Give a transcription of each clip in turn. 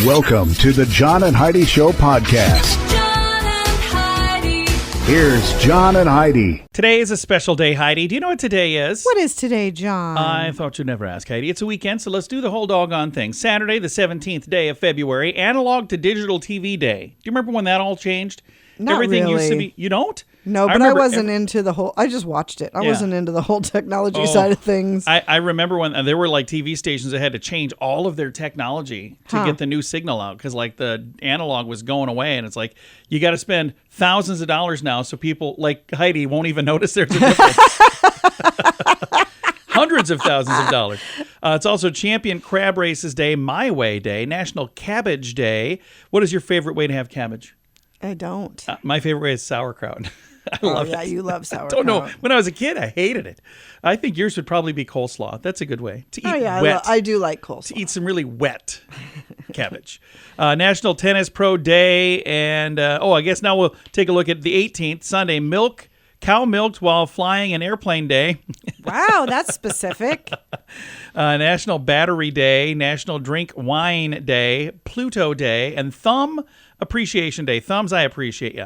Welcome to the John and Heidi Show podcast. John and Heidi. Here's John and Heidi. Today is a special day, Heidi. Do you know what today is? What is today, John? I thought you'd never ask, Heidi. It's a weekend, so let's do the whole doggone thing. Saturday, the 17th day of February, analog to digital TV day. Do you remember when that all changed? Not Everything really. used to be... You don't? No, but I wasn't into the whole... I just watched it. I wasn't into the whole technology side of things. I remember when there were like TV stations that had to change all of their technology to get the new signal out because like the analog was going away, and it's like you got to spend thousands of dollars now so people like Heidi won't even notice there's a difference. Hundreds of thousands of dollars. It's also Champion Crab Races Day, My Way Day, National Cabbage Day. What is your favorite way to have cabbage? I don't. My favorite way is sauerkraut. I love it. You love sauerkraut. Don't know. When I was a kid, I hated it. I think yours would probably be coleslaw. That's a good way to eat wet. I do like coleslaw. To eat some really wet cabbage. National Tennis Pro Day. And, I guess now we'll take a look at the 18th, Sunday, cow milked while flying an airplane day. Wow, that's specific. National Battery Day, National Drink Wine Day, Pluto Day, and Thumb Appreciation Day. Thumbs, I appreciate you.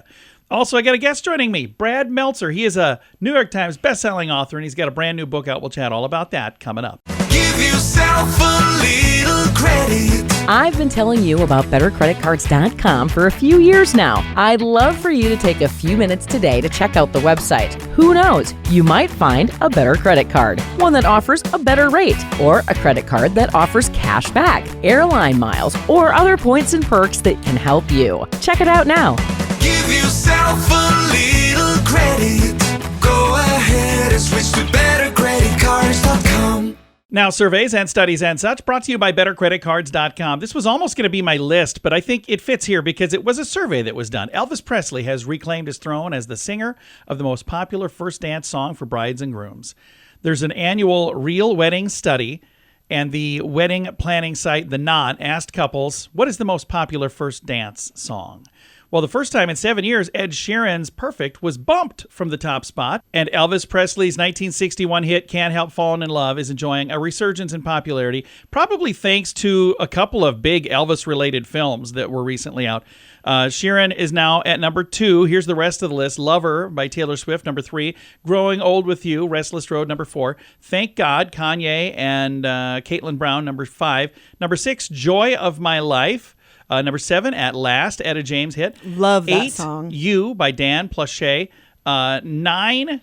Also, I got a guest joining me, Brad Meltzer. He is a New York Times bestselling author, and he's got a brand new book out. We'll chat all about that coming up. Give yourself a little credit. I've been telling you about BetterCreditCards.com for a few years now. I'd love for you to take a few minutes today to check out the website. Who knows? You might find a better credit card, one that offers a better rate, or a credit card that offers cash back, airline miles, or other points and perks that can help you. Check it out now. Give yourself a little credit. Go ahead and switch to BetterCreditCards.com. Now, surveys and studies and such brought to you by BetterCreditCards.com. This was almost going to be my list, but I think it fits here because it was a survey that was done. Elvis Presley has reclaimed his throne as the singer of the most popular first dance song for brides and grooms. There's an annual Real Wedding study, and the wedding planning site The Knot asked couples, what is the most popular first dance song? Well, the first time in 7 years, Ed Sheeran's Perfect was bumped from the top spot, and Elvis Presley's 1961 hit Can't Help Falling in Love is enjoying a resurgence in popularity, probably thanks to a couple of big Elvis-related films that were recently out. Sheeran is now at number 2. Here's the rest of the list. Lover by Taylor Swift, number 3. Growing Old with You, Restless Road, number 4. Thank God, Kanye and Caitlin Brown, number 5. Number 6, Joy of My Life. Number 7, At Last, Etta James hit. Love that 8, song. You by Dan plus Shay. 9,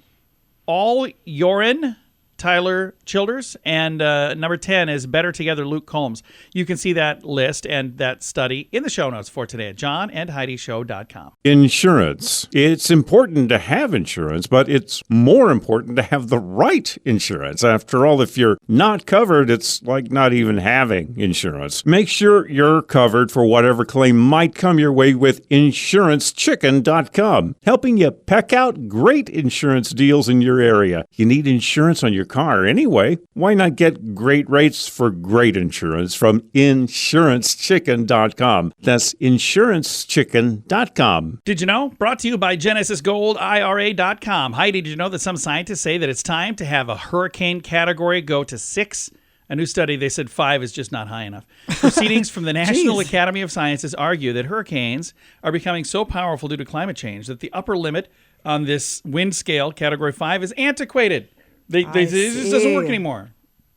All Yorin, Tyler Childers. And number 10 is Better Together, Luke Combs. You can see that list and that study in the show notes for today at johnandheidishow.com. Insurance. It's important to have insurance, but it's more important to have the right insurance. After all, if you're not covered, it's like not even having insurance. Make sure you're covered for whatever claim might come your way with InsuranceChicken.com, helping you peck out great insurance deals in your area. You need insurance on your car anyway. Why not get great rates for great insurance from InsuranceChicken.com? That's InsuranceChicken.com. Did you know? Brought to you by GenesisGoldIRA.com. Heidi, did you know that some scientists say that it's time to have a hurricane category go to 6? A new study, they said 5 is just not high enough. Proceedings from the National Academy of Sciences argue that hurricanes are becoming so powerful due to climate change that the upper limit on this wind scale, category 5, is antiquated. It just doesn't work anymore.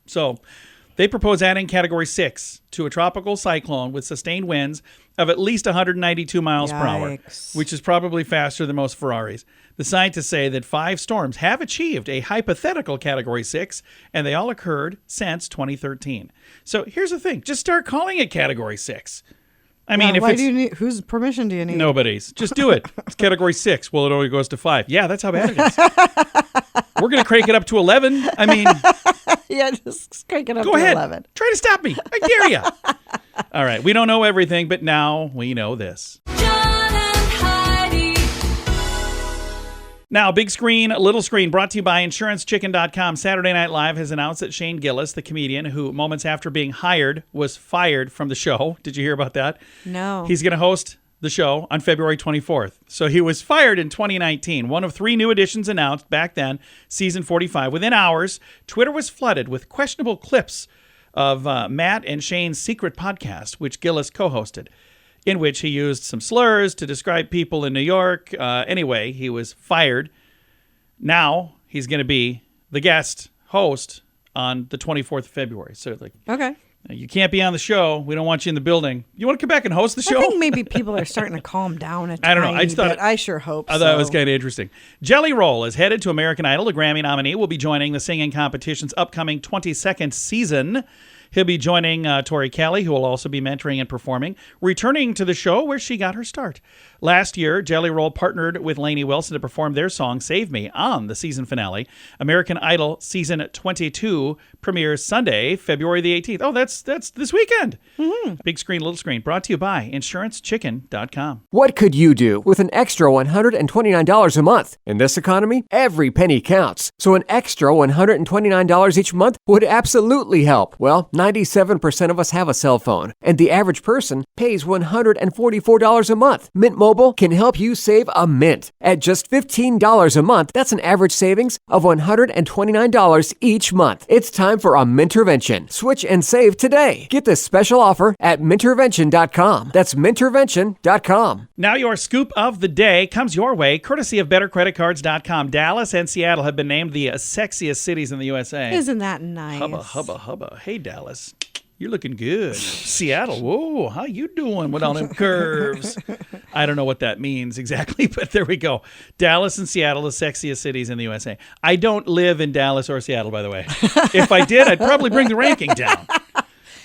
So they propose adding category 6 to a tropical cyclone with sustained winds of at least 192 miles per hour, which is probably faster than most Ferraris. The scientists say that 5 storms have achieved a hypothetical category 6, and they all occurred since 2013. So here's the thing. Just start calling it category 6. I mean, if do you need, whose permission do you need? Nobody's. Just do it. It's category 6. Well, it only goes to 5. Yeah, that's how bad it is. We're going to crank it up to 11. I mean... Yeah, just crank it up to 11. Go ahead. Try to stop me. I dare you. All right. We don't know everything, but now we know this. John and Heidi. Now, big screen, little screen, brought to you by InsuranceChicken.com. Saturday Night Live has announced that Shane Gillis, the comedian who moments after being hired was fired from the show. Did you hear about that? No. He's going to host the show on February 24th. So he was fired in 2019. One of 3 new additions announced back then, season 45. Within hours, Twitter was flooded with questionable clips of Matt and Shane's secret podcast, which Gillis co-hosted, in which he used some slurs to describe people in New York. Anyway, he was fired. Now he's going to be the guest host on the 24th of February. So, Okay. You can't be on the show. We don't want you in the building. You want to come back and host the show? I think maybe people are starting to calm down a I don't know. I tiny just thought bit. I sure hope so. I thought it was kind of interesting. Jelly Roll is headed to American Idol. The Grammy nominee will be joining the singing competition's upcoming 22nd season. He'll be joining Tori Kelly, who will also be mentoring and performing, returning to the show where she got her start. Last year, Jelly Roll partnered with Lainey Wilson to perform their song Save Me on the season finale. American Idol Season 22 premieres Sunday, February the 18th. Oh, that's this weekend. Mm-hmm. Big screen, little screen. Brought to you by InsuranceChicken.com. What could you do with an extra $129 a month? In this economy, every penny counts. So an extra $129 each month would absolutely help. Well, 97% of us have a cell phone, and the average person pays $144 a month. Mint Mobile can help you save a mint. At just $15 a month, that's an average savings of $129 each month. It's time for a Mintervention. Switch and save today. Get this special offer at Mintervention.com. That's Mintervention.com. Now your scoop of the day comes your way, courtesy of BetterCreditCards.com. Dallas and Seattle have been named the sexiest cities in the USA. Isn't that nice? Hubba, hubba, hubba. Hey, Dallas, you're looking good. Seattle, whoa, how you doing with all them curves? I don't know what that means exactly, but there we go. Dallas and Seattle, the sexiest cities in the USA. I don't live in Dallas or Seattle, by the way. If I did, I'd probably bring the ranking down.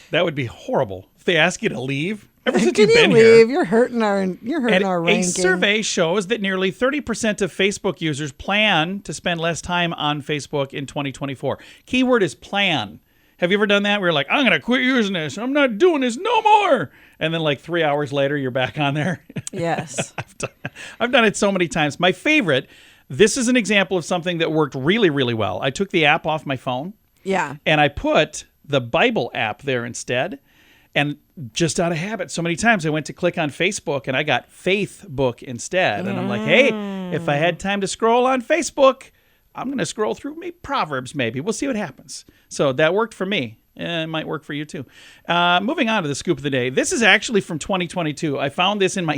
That would be horrible. If they ask you to leave, ever since you've been here. You're hurting our ranking. A survey shows that nearly 30% of Facebook users plan to spend less time on Facebook in 2024. Keyword is plan. Have you ever done that? Where you're like, I'm going to quit using this. I'm not doing this no more. And then like 3 hours later, you're back on there. Yes. I've done it so many times. My favorite, this is an example of something that worked really, really well. I took the app off my phone. Yeah. And I put the Bible app there instead. And just out of habit, so many times I went to click on Facebook and I got Faith Book instead. And I'm like, hey, if I had time to scroll on Facebook, I'm going to scroll through Proverbs maybe. We'll see what happens. So that worked for me. It might work for you too. Moving on to the scoop of the day. This is actually from 2022. I found this in my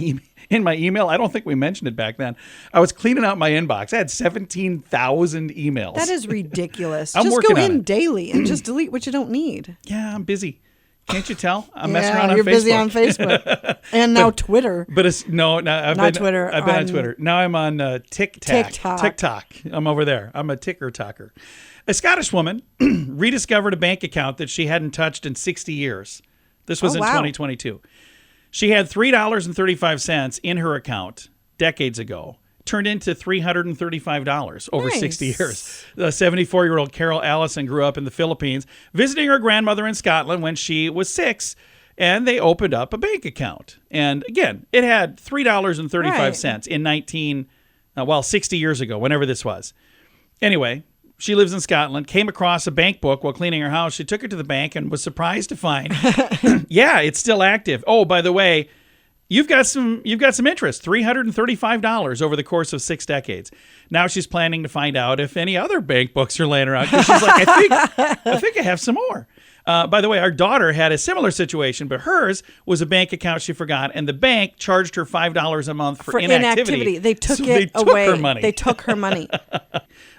email. I don't think we mentioned it back then. I was cleaning out my inbox. I had 17,000 emails. That is ridiculous. I'm just working go on in it. daily and just delete what you don't need. Yeah, I'm busy. Can't you tell? I'm messing around on you're Facebook. busy on Facebook. And now Twitter. But it's I've Not been Twitter, I've been on on Twitter. Now I'm on TikTok. I'm over there. I'm a ticker talker. A Scottish woman rediscovered a bank account that she hadn't touched in 60 years. This was in 2022. She had $3.35 in her account decades ago. Turned into $335 over 60 years. The 74-year-old Carol Allison grew up in the Philippines, visiting her grandmother in Scotland when she was 6, and they opened up a bank account. And again, it had $3.35 in 60 years ago, whenever this was. Anyway, she lives in Scotland, came across a bank book while cleaning her house. She took it to the bank and was surprised to find, yeah, it's still active. Oh, by the way, You've got some interest, $335 over the course of 6 decades. Now she's planning to find out if any other bank books are laying around. Because she's like, I think I have some more. By the way, our daughter had a similar situation, but hers was a bank account she forgot, and the bank charged her $5 a month for inactivity. They took it away. Her money. They took her money.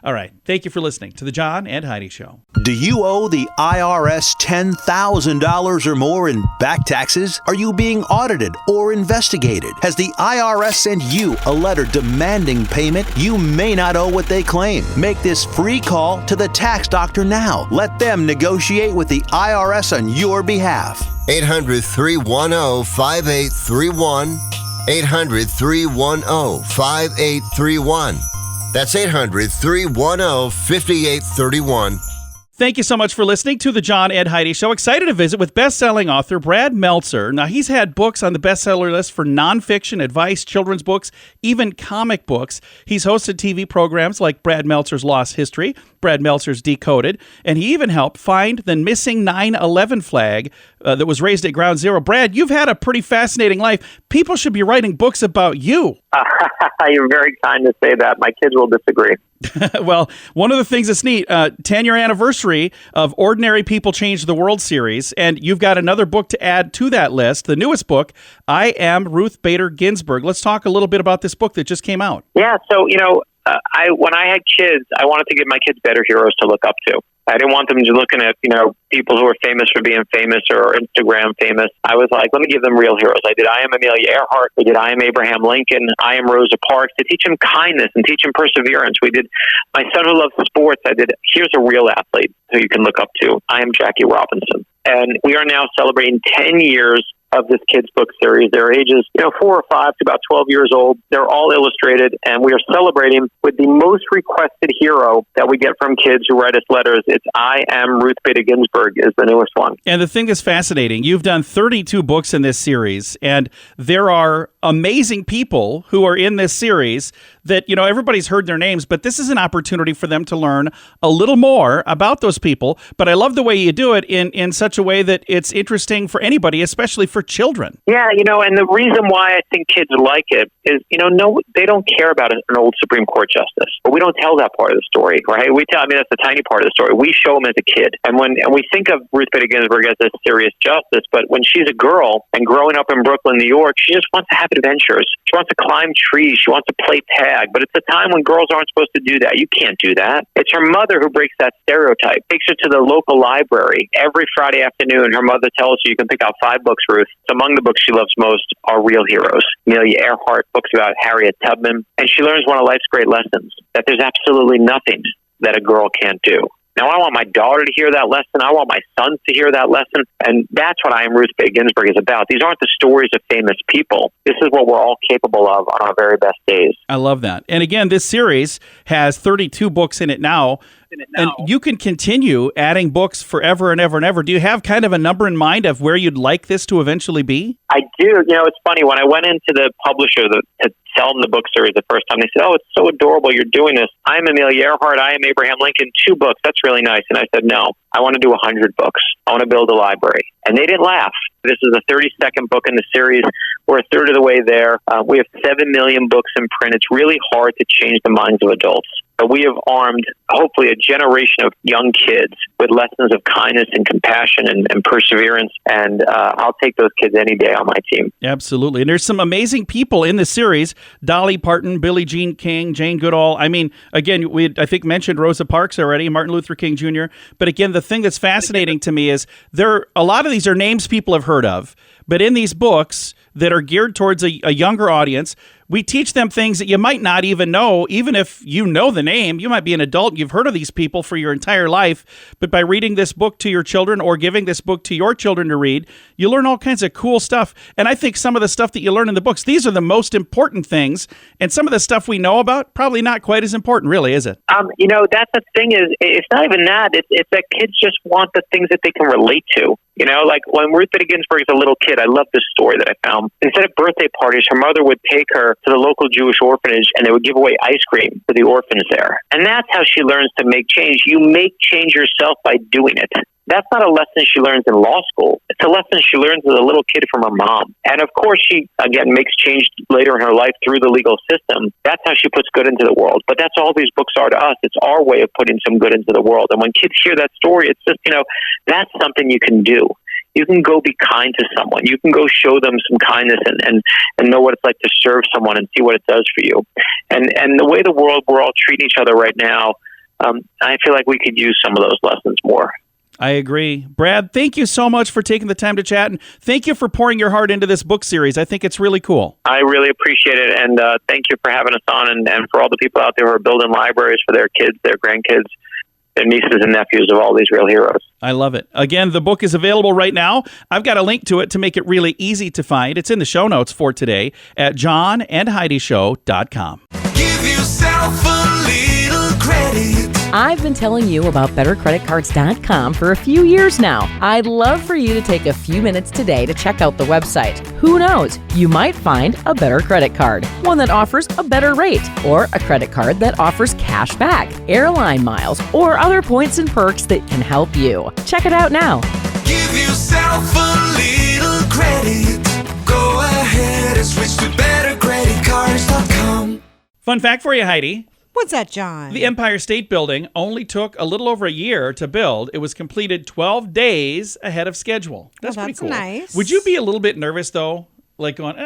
All right. Thank you for listening to the John and Heidi Show. Do you owe the IRS $10,000 or more in back taxes? Are you being audited or investigated? Has the IRS sent you a letter demanding payment? You may not owe what they claim. Make this free call to the tax doctor now. Let them negotiate with the IRS on your behalf. 800-310-5831. 800-310-5831. That's 800-310-5831. Thank you so much for listening to the John and Heidi Show. Excited to visit with best-selling author Brad Meltzer. Now, he's had books on the bestseller list for nonfiction, advice, children's books, even comic books. He's hosted TV programs like Brad Meltzer's Lost History, Brad Meltzer's Decoded, and he even helped find the missing 9/11 flag that was raised at Ground Zero. Brad, you've had a pretty fascinating life. People should be writing books about you. You're very kind to say that. My kids will disagree. Well, one of the things that's neat, 10-year anniversary of Ordinary People Change the World series, and you've got another book to add to that list, the newest book, I Am Ruth Bader Ginsburg. Let's talk a little bit about this book that just came out. Yeah, so, when I had kids, I wanted to give my kids better heroes to look up to. I didn't want them just looking at, people who are famous for being famous or Instagram famous. I was like, let me give them real heroes. I did I Am Amelia Earhart. I did I Am Abraham Lincoln. I Am Rosa Parks, to teach them kindness and teach them perseverance. We did my son who loves sports. I did Here's a Real Athlete who you can look up to. I Am Jackie Robinson. And we are now celebrating 10 years of this kids' book series. They're ages, 4 or 5 to about 12 years old. They're all illustrated, and we are celebrating with the most requested hero that we get from kids who write us letters. It's I Am Ruth Bader Ginsburg is the newest one. And the thing that's fascinating, you've done 32 books in this series, and there are amazing people who are in this series that, everybody's heard their names, but this is an opportunity for them to learn a little more about those people. But I love the way you do it in such a way that it's interesting for anybody, especially for children. Yeah, and the reason why I think kids like it is, they don't care about an old Supreme Court justice. But we don't tell that part of the story, right? That's the tiny part of the story. We show them as a kid. And we think of Ruth Bader Ginsburg as a serious justice, but when she's a girl and growing up in Brooklyn, New York, she just wants to have adventures. She wants to climb trees. She wants to play tag. But it's a time when girls aren't supposed to do that. You can't do that. It's her mother who breaks that stereotype. Takes her to the local library. Every Friday afternoon, her mother tells her, you can pick out 5 books, Ruth. Among the books she loves most are real heroes. Amelia Earhart, books about Harriet Tubman. And she learns one of life's great lessons, that there's absolutely nothing that a girl can't do. Now, I want my daughter to hear that lesson. I want my sons to hear that lesson. And that's what I Am Ruth Bader Ginsburg is about. These aren't the stories of famous people. This is what we're all capable of on our very best days. I love that. And again, this series has 32 books in it now. And you can continue adding books forever and ever and ever. Do you have kind of a number in mind of where you'd like this to eventually be? I do. It's funny. When I went into the publisher to tell them the book series the first time, they said, it's so adorable you're doing this. I Am Amelia Earhart, I Am Abraham Lincoln, 2 books. That's really nice. And I said, no, I want to do 100 books. I want to build a library. And they didn't laugh. This is the 32nd book in the series. We're a third of the way there. We have 7 million books in print. It's really hard to change the minds of adults. But we have armed, hopefully, a generation of young kids with lessons of kindness and compassion and perseverance. And I'll take those kids any day on my team. Absolutely. And there's some amazing people in this series. Dolly Parton, Billie Jean King, Jane Goodall. I mean, again, we I think mentioned Rosa Parks already, Martin Luther King Jr. But again, the thing that's fascinating to me is a lot of these are names people have heard of. But in these books that are geared towards a younger audience, we teach them things that you might not even know. Even if you know the name, you might be an adult, you've heard of these people for your entire life. But by reading this book to your children or giving this book to your children to read, you learn all kinds of cool stuff. And I think some of the stuff that you learn in the books, these are the most important things. And some of the stuff we know about, probably not quite as important, really, is it? That's the thing is, it's not even that. It's that kids just want the things that they can relate to. Like when Ruth Bader Ginsburg is a little kid, I love this story that I found. Instead of birthday parties, her mother would take her to the local Jewish orphanage and they would give away ice cream to the orphans there. And that's how she learns to make change. You make change yourself by doing it. That's not a lesson she learns in law school. It's a lesson she learns as a little kid from her mom. And of course, she, again, makes change later in her life through the legal system. That's how she puts good into the world. But that's all these books are to us. It's our way of putting some good into the world. And when kids hear that story, it's just, that's something you can do. You can go be kind to someone. You can go show them some kindness and know what it's like to serve someone and see what it does for you. And the way we're all treating each other right now, I feel like we could use some of those lessons more. I agree. Brad, thank you so much for taking the time to chat, and thank you for pouring your heart into this book series. I think it's really cool. I really appreciate it, and thank you for having us on, and for all the people out there who are building libraries for their kids, their grandkids, their nieces and nephews of all these real heroes. I love it. Again, the book is available right now. I've got a link to it to make it really easy to find. It's in the show notes for today at johnandheidishow.com. Give yourself a little credit. I've been telling you about BetterCreditCards.com for a few years now. I'd love for you to take a few minutes today to check out the website. Who knows? You might find a better credit card, one that offers a better rate, or a credit card that offers cash back, airline miles, or other points and perks that can help you. Check it out now. Give yourself a little credit. Go ahead and switch to BetterCreditCards.com. Fun fact for you, Heidi. What's that, John? The Empire State Building only took a little over a year to build. It was completed 12 days ahead of schedule. That's pretty cool. Nice. Would you be a little bit nervous, though? Like going,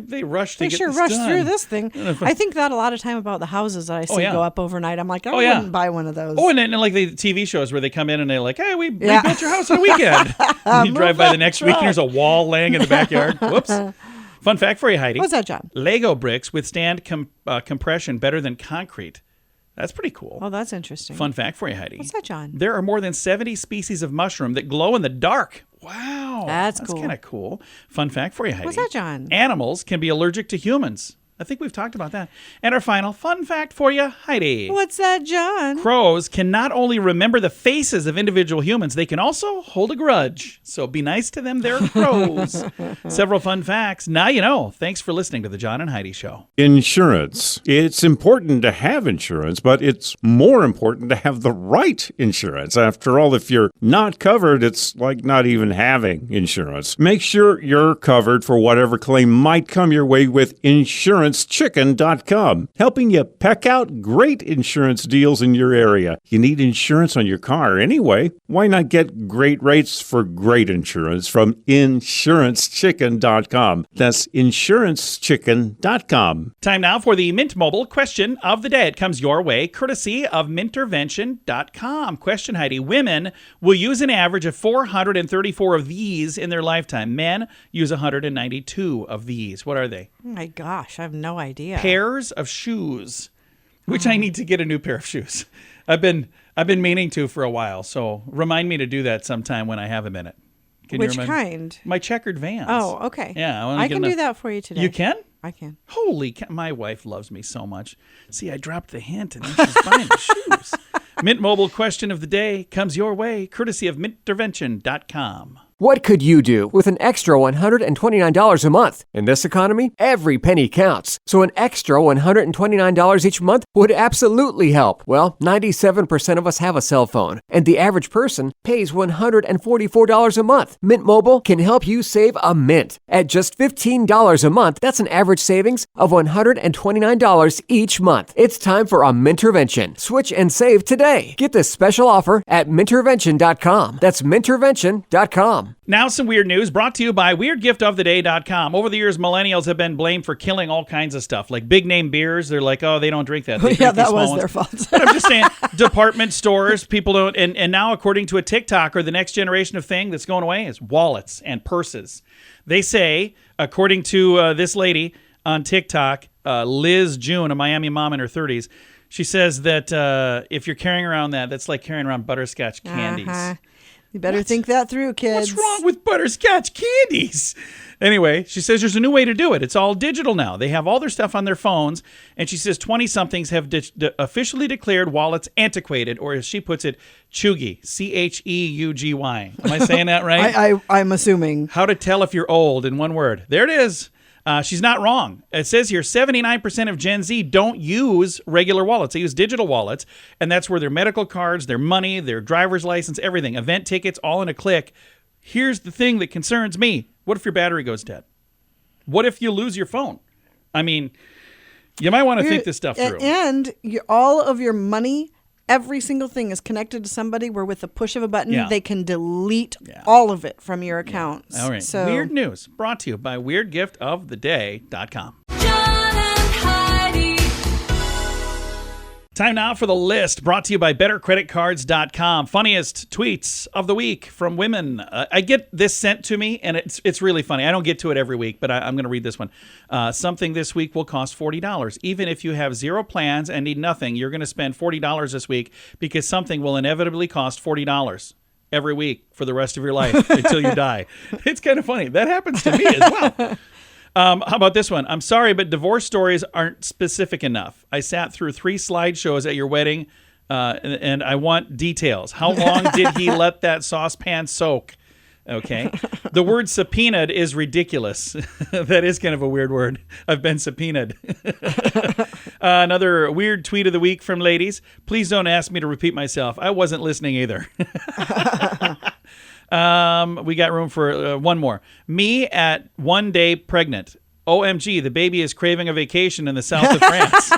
they rushed to They get sure this rushed done. through this thing. I think that a lot of time about the houses that I see yeah. go up overnight. I'm like, I yeah. wouldn't buy one of those. Oh, and then like the TV shows where they come in and they're like, hey, we rebuilt your house in a weekend. You drive by the next week and there's a wall laying in the backyard. Whoops. Fun fact for you, Heidi. What's that, John? Lego bricks withstand compression better than concrete. That's pretty cool. Oh, that's interesting. Fun fact for you, Heidi. What's that, John? There are more than 70 species of mushroom that glow in the dark. Wow. That's cool. That's kind of cool. Fun fact for you, Heidi. What's that, John? Animals can be allergic to humans. I think we've talked about that. And our final fun fact for you, Heidi. What's that, John? Crows can not only remember the faces of individual humans, they can also hold a grudge. So be nice to them, they're crows. Several fun facts. Now you know. Thanks for listening to the John and Heidi Show. Insurance. It's important to have insurance, but it's more important to have the right insurance. After all, if you're not covered, it's like not even having insurance. Make sure you're covered for whatever claim might come your way with InsuranceChicken.com, helping you peck out great insurance deals in your area. You need insurance on your car anyway. Why not get great rates for great insurance from InsuranceChicken.com? That's InsuranceChicken.com. Time now for the Mint Mobile question of the day. It comes your way, courtesy of Mintervention.com. Question, Heidi. Women will use an average of 434 of these in their lifetime. Men use 192 of these. What are they? Oh my gosh, I have no idea. Pairs of shoes, which I need to get a new pair of shoes. I've been meaning to for a while, so remind me to do that sometime when I have a minute. Can you Which remind kind? My checkered Vans. Oh, okay. Yeah, I can do that for you today. You can? I can. Holy cow, my wife loves me so much. See, I dropped the hint and then she's buying the shoes. Mint Mobile question of the day comes your way, courtesy of Mintervention.com. What could you do with an extra $129 a month? In this economy, every penny counts. So an extra $129 each month would absolutely help. Well, 97% of us have a cell phone, and the average person pays $144 a month. Mint Mobile can help you save a mint. At just $15 a month, that's an average savings of $129 each month. It's time for a Mintervention. Switch and save today. Get this special offer at Mintervention.com. That's Mintervention.com. Now some weird news brought to you by WeirdGiftOfTheDay.com. Over the years, millennials have been blamed for killing all kinds of stuff, like big name beers. They're like, oh, they don't drink that. They drink Yeah, these that small was ones. their fault. But I'm just saying, department stores, people don't. And now, according to a TikToker, the next generation of thing that's going away is wallets and purses. They say, according to this lady on TikTok, Liz June, a Miami mom in her 30s, she says that if you're carrying around that's like carrying around butterscotch candies. Uh-huh. You better think that through, kids. What's wrong with butterscotch candies? Anyway, she says there's a new way to do it. It's all digital now. They have all their stuff on their phones. And she says 20-somethings have officially declared wallets antiquated, or as she puts it, chuggy. Cheugy. Am I saying that right? I'm assuming. How to tell if you're old in one word. There it is. She's not wrong. It says here 79% of Gen Z don't use regular wallets. They use digital wallets, and that's where their medical cards, their money, their driver's license, everything, event tickets, all in a click. Here's the thing that concerns me. What if your battery goes dead? What if you lose your phone? I mean, you might want to think this stuff through. And all of your money, every single thing is connected to somebody where with the push of a button, they can delete all of it from your accounts. All right. So, Weird news brought to you by WeirdGiftOfTheDay.com. Time now for the list brought to you by BetterCreditCards.com. Funniest tweets of the week from women. I get this sent to me, and it's really funny. I don't get to it every week, but I'm going to read this one. Something this week will cost $40. Even if you have zero plans and need nothing, you're going to spend $40 this week because something will inevitably cost $40 every week for the rest of your life until you die. It's kind of funny. That happens to me as well. How about this one? I'm sorry, but divorce stories aren't specific enough. I sat through 3 slideshows at your wedding, and I want details. How long did he let that saucepan soak? Okay. The word subpoenaed is ridiculous. That is kind of a weird word. I've been subpoenaed. Another weird tweet of the week from ladies. Please don't ask me to repeat myself. I wasn't listening either. We got room for one more. Me at 1 day pregnant. OMG, the baby is craving a vacation in the south of France.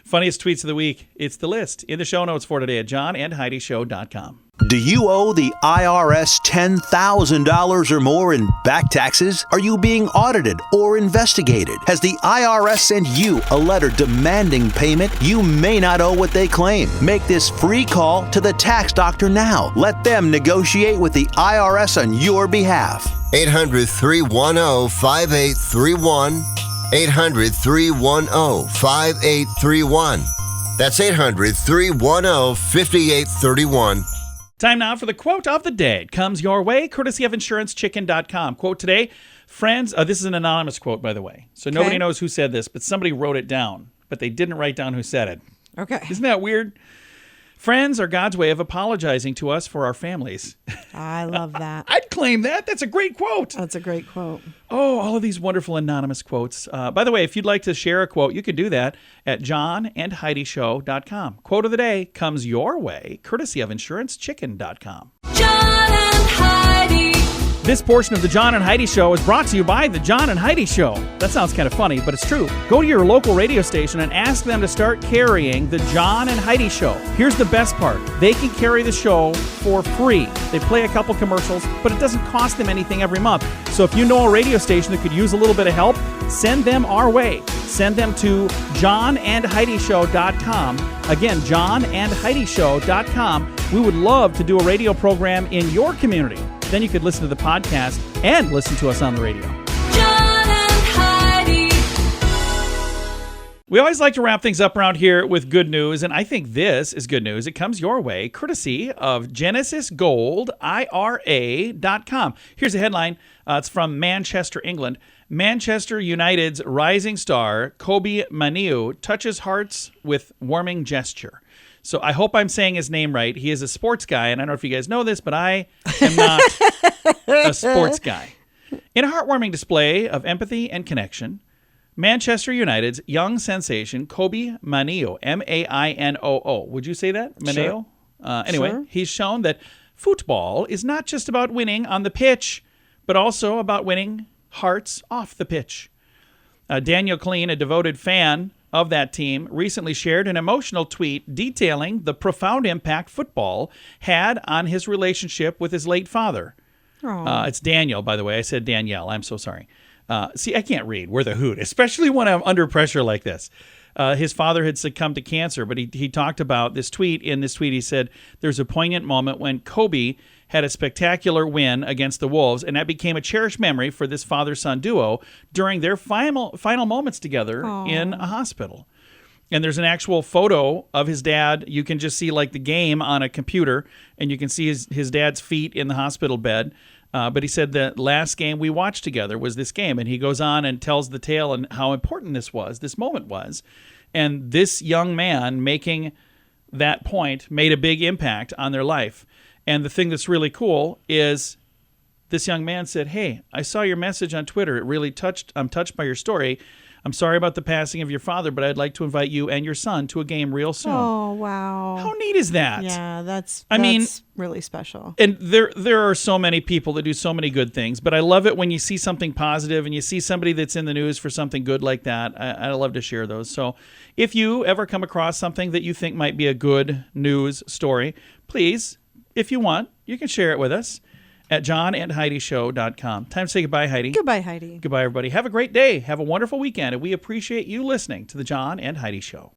Funniest tweets of the week. It's the list in the show notes for today at johnandheidishow.com. Do you owe the IRS $10,000 or more in back taxes? Are you being audited or investigated? Has the IRS sent you a letter demanding payment? You may not owe what they claim. Make this free call to the tax doctor now. Let them negotiate with the IRS on your behalf. 800-310-5831. 800-310-5831. That's 800-310-5831. Time now for the quote of the day. It comes your way, courtesy of InsuranceChicken.com. Quote today, friends, this is an anonymous quote, by the way. So nobody knows who said this, but somebody wrote it down, but they didn't write down who said it. Okay. Isn't that weird? Friends are God's way of apologizing to us for our families. I love that. I'd claim that. That's a great quote. That's a great quote. Oh, all of these wonderful anonymous quotes. By the way, if you'd like to share a quote, you can do that at johnandheidishow.com. Quote of the day comes your way, courtesy of InsuranceChicken.com. John and Heidi. This portion of the John and Heidi Show is brought to you by the John and Heidi Show. That sounds kind of funny, but it's true. Go to your local radio station and ask them to start carrying the John and Heidi Show. Here's the best part. They can carry the show for free. They play a couple commercials, but it doesn't cost them anything every month. So if you know a radio station that could use a little bit of help, send them our way. Send them to johnandheidishow.com. Again, johnandheidishow.com. We would love to do a radio program in your community. Then you could listen to the podcast and listen to us on the radio. John and Heidi. We always like to wrap things up around here with good news, and I think this is good news. It comes your way courtesy of GenesisGoldIRA.com. Here's a headline. It's from Manchester, England. Manchester United's rising star, Kobe Manu, touches hearts with warming gesture. So I hope I'm saying his name right. He is a sports guy, and I don't know if you guys know this, but I am not a sports guy. In a heartwarming display of empathy and connection, Manchester United's young sensation, Kobe Manu, M-A-I-N-O-O. Would you say that? Manu? Sure. Anyway, Sure. He's shown that football is not just about winning on the pitch, but also about winning hearts off the pitch. Daniel Clean, a devoted fan of that team, recently shared an emotional tweet detailing the profound impact football had on his relationship with his late father. It's Daniel, by the way. I said Danielle. I'm so sorry. See, I can't read. We're the hoot, especially when I'm under pressure like this. His father had succumbed to cancer, but he talked about this tweet. In this tweet, he said, there's a poignant moment when Kobe had a spectacular win against the Wolves, and that became a cherished memory for this father-son duo during their final moments together in a hospital. And there's an actual photo of his dad. You can just see like the game on a computer, and you can see his dad's feet in the hospital bed. But he said the last game we watched together was this game. And he goes on and tells the tale and how important this moment was. And this young man making that point made a big impact on their life. And the thing that's really cool is this young man said, hey, I saw your message on Twitter. It really I'm touched by your story. I'm sorry about the passing of your father, but I'd like to invite you and your son to a game real soon. Oh, wow. How neat is that? Yeah, that's really special. And there are so many people that do so many good things, but I love it when you see something positive and you see somebody that's in the news for something good like that. I love to share those. So if you ever come across something that you think might be a good news story, please, if you want, you can share it with us at johnandheidishow.com. Time to say goodbye, Heidi. Goodbye, Heidi. Goodbye, everybody. Have a great day. Have a wonderful weekend, and we appreciate you listening to the John and Heidi Show.